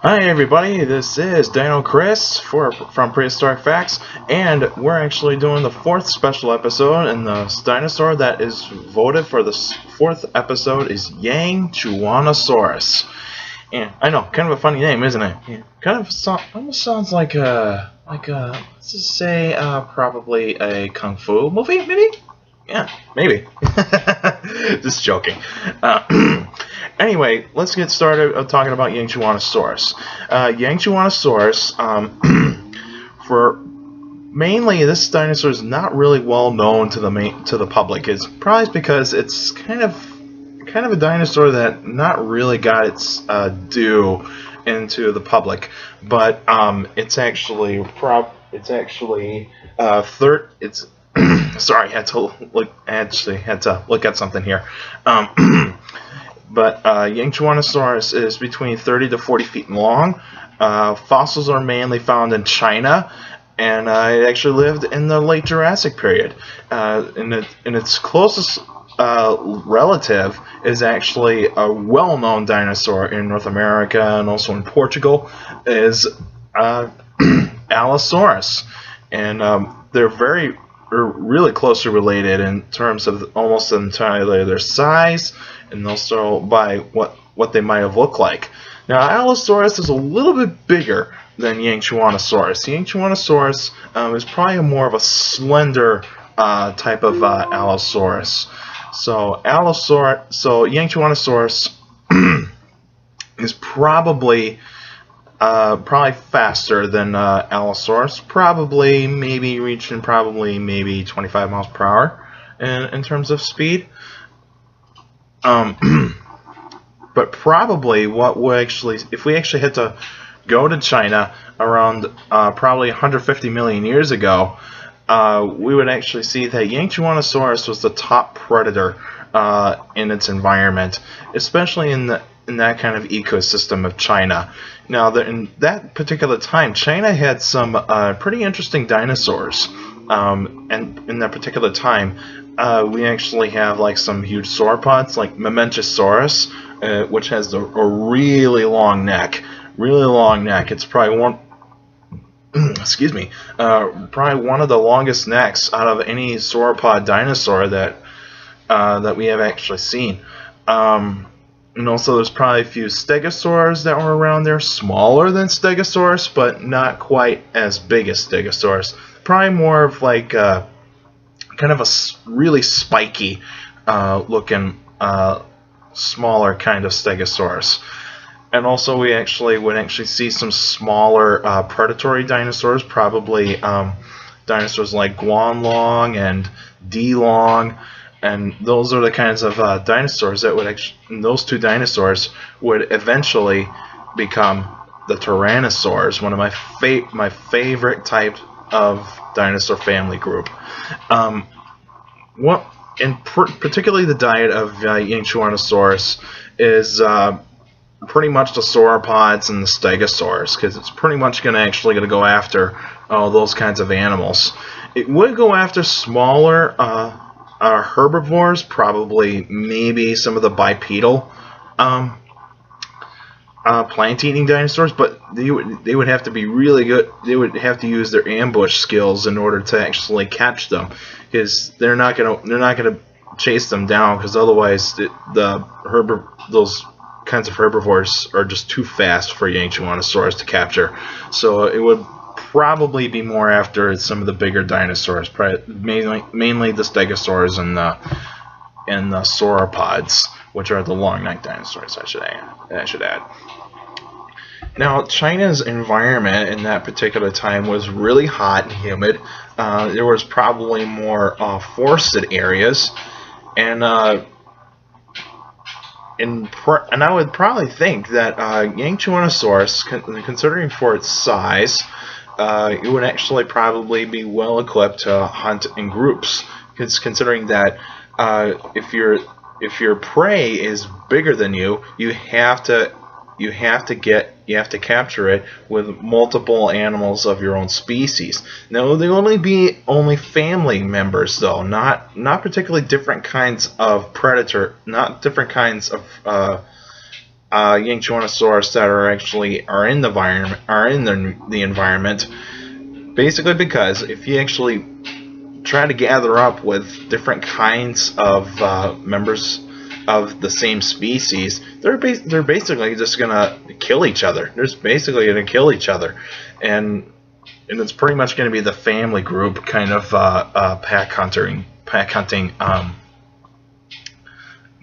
Hi everybody, this is Dino Chris from Prehistoric Facts, and we're actually doing the fourth special episode, and the dinosaur that is voted for the fourth episode is Yangchuanosaurus. And I know, kind of a funny name, isn't it? Yeah, kind of almost sounds like let's just say probably a kung fu movie, maybe? Yeah, maybe. Just joking. Anyway, let's get started talking about Yangchuanosaurus. Yangchuanosaurus, for mainly this dinosaur is not really well known to the public. It's probably because it's kind of a dinosaur that not really got its due into the public, but it's actually it's sorry, I had to look at something here. But Yangchuanosaurus is between 30 to 40 feet long. Fossils are mainly found in China, and it actually lived in the late Jurassic period. And its closest relative is actually a well-known dinosaur in North America and also in Portugal, is Allosaurus. And they're really closely related in terms of almost entirely their size and also by what they might have looked like. Now, Allosaurus is a little bit bigger than Yangchuanosaurus. Yangchuanosaurus is probably more of a slender type of Allosaurus. So Yangchuanosaurus is probably faster than Allosaurus, maybe reaching 25 miles per hour in terms of speed. But probably if we actually had to go to China around probably 150 million years ago, we would actually see that Yangchuanosaurus was the top predator in its environment, especially in that kind of ecosystem of China. Now, in that particular time, China had some pretty interesting dinosaurs, and in that particular time, we actually have like some huge sauropods, like Yangchuanosaurus, which has a really long neck. It's probably probably one of the longest necks out of any sauropod dinosaur that we have actually seen. And also, there's probably a few stegosaurs that were around there, smaller than Stegosaurus, but not quite as big as Stegosaurus. Probably more of like kind of a really spiky looking smaller kind of Stegosaurus. And also, we would see some smaller predatory dinosaurs, probably dinosaurs like Guanlong and Dilong. And those are the kinds of dinosaurs that those two dinosaurs would eventually become the tyrannosaurs, one of my favorite type of dinosaur family group. Particularly the diet of Yangchuanosaurus is pretty much the sauropods and the stegosaurs, because it's pretty much going to go after those kinds of animals. It would go after smaller herbivores, probably maybe some of the bipedal plant-eating dinosaurs, but they would have to be really good. They would have to use their ambush skills in order to actually catch them, because they're not gonna chase them down, because otherwise those kinds of herbivores are just too fast for Yangchuanosaurus to capture. So it would probably be more after some of the bigger dinosaurs, mainly the stegosaurs and the sauropods, which are the long-necked dinosaurs, I should add. Now, China's environment in that particular time was really hot and humid. There was probably more forested areas, and I would probably think that Yangchuanosaurus, considering for its size, it would actually probably be well equipped to hunt in groups. Considering that if your prey is bigger than you, you have to capture it with multiple animals of your own species. Now, they only be family members, though, not particularly different kinds of predator, not different kinds of Yangchuanosaurus that are in the environment, the environment. Basically, because if you actually try to gather up with different kinds of members of the same species, they're basically just gonna kill each other. They're just basically gonna kill each other, and it's pretty much gonna be the family group kind of pack hunting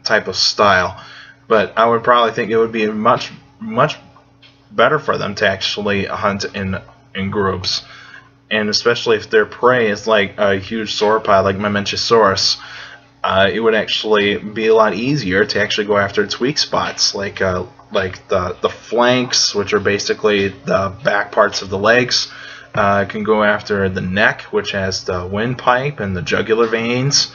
type of style. But I would probably think it would be much better for them to actually hunt in groups. And especially if their prey is like a huge sauropod like Yangchuanosaurus, it would actually be a lot easier to actually go after its weak spots, like the flanks, which are basically the back parts of the legs. Can go after the neck, which has the windpipe and the jugular veins.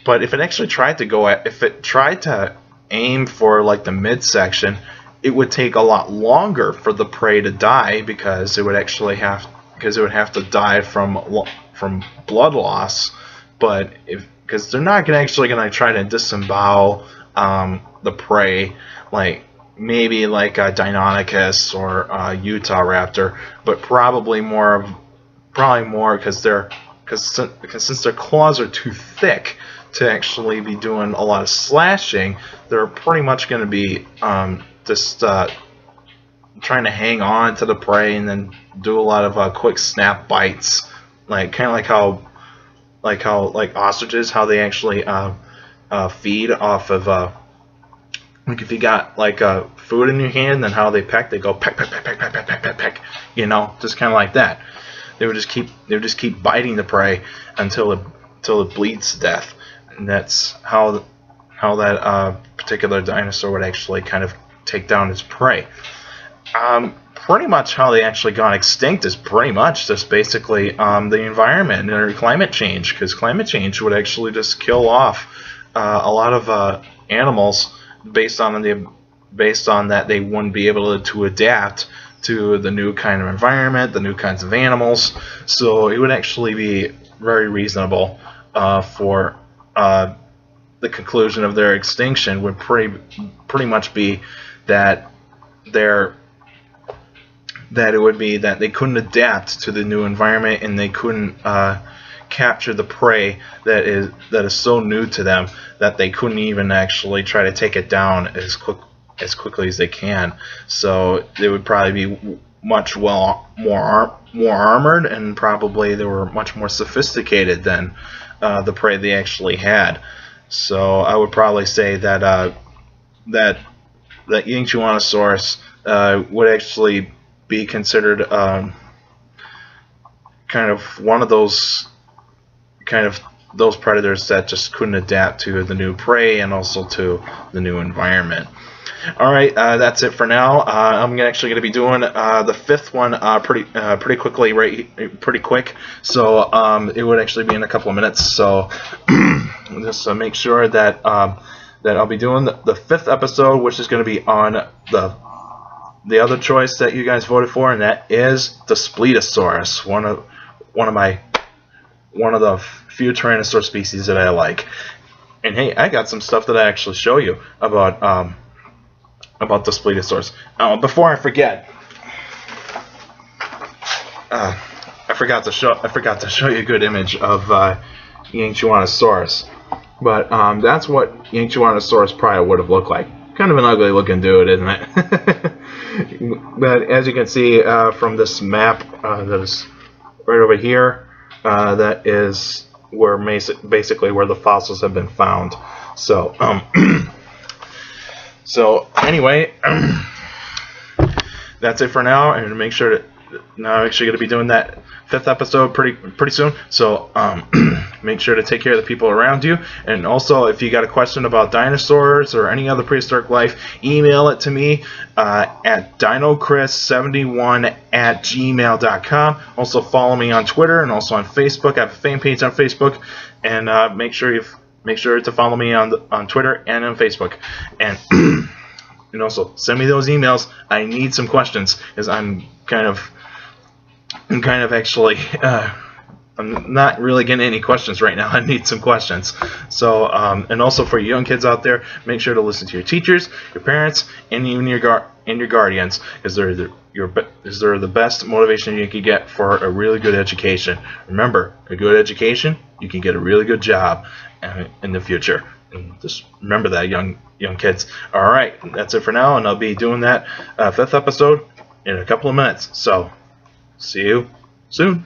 But if it actually tried to aim for like the midsection, it would take a lot longer for the prey to die, because it would have to die from blood loss. But because they're not actually going to try to disembowel the prey like maybe like a Deinonychus or a Utah raptor, but probably more because since their claws are too thick to actually be doing a lot of slashing, they're pretty much going to be just trying to hang on to the prey and then do a lot of quick snap bites, like kind of like ostriches, how they actually feed off of like if you got like food in your hand, then how they peck, they go peck peck peck peck peck peck peck peck peck, just kind of like that. They would just keep biting the prey until it bleeds to death, and that's how that particular dinosaur would actually kind of take down its prey. Pretty much how they actually got extinct is pretty much just basically the environment or climate change, because climate change would actually just kill off a lot of animals based on that they wouldn't be able to adapt to the new kind of environment, the new kinds of animals. So it would actually be very reasonable for the conclusion of their extinction would pretty much be that it would be that they couldn't adapt to the new environment, and they couldn't capture the prey that is so new to them that they couldn't even actually try to take it down as quickly as they can. So they would probably be much more armored, and probably they were much more sophisticated than the prey they actually had. So I would probably say that that Yangchuanosaurus would actually be considered kind of one of those predators that just couldn't adapt to the new prey and also to the new environment. Alright, that's it for now. I'm actually going to be doing the fifth one pretty quick. So it would actually be in a couple of minutes. So just make sure that I'll be doing the fifth episode, which is going to be on the other choice that you guys voted for, and that is the Spletosaurus, one of the few Tyrannosaur species that I like. And hey, I got some stuff that I actually show you about the Spletosaurus. Before I forget, I forgot to show you a good image of Yangchuanosaurus. But that's what Yangchuanosaurus probably would have looked like. Kind of an ugly looking dude, isn't it? But as you can see from this map that is right over here, that is where basically where the fossils have been found. So so anyway, that's it for now. And make sure to now I'm actually going to be doing that fifth episode pretty soon. So make sure to take care of the people around you. And also, if you got a question about dinosaurs or any other prehistoric life, email it to me at dinocris71@gmail.com. Also follow me on Twitter and also on Facebook. I have a fan page on Facebook, and make sure to follow me on Twitter and on Facebook. And and also send me those emails. I need some questions, because I'm kind of actually I'm not really getting any questions right now. I need some questions. So, and also for you young kids out there, make sure to listen to your teachers, your parents, and even your guardians, because they're the best motivation you can get for a really good education. Remember, a good education, you can get a really good job in the future. And just remember that, young kids. All right, that's it for now, and I'll be doing that 5th episode in a couple of minutes. So, see you soon.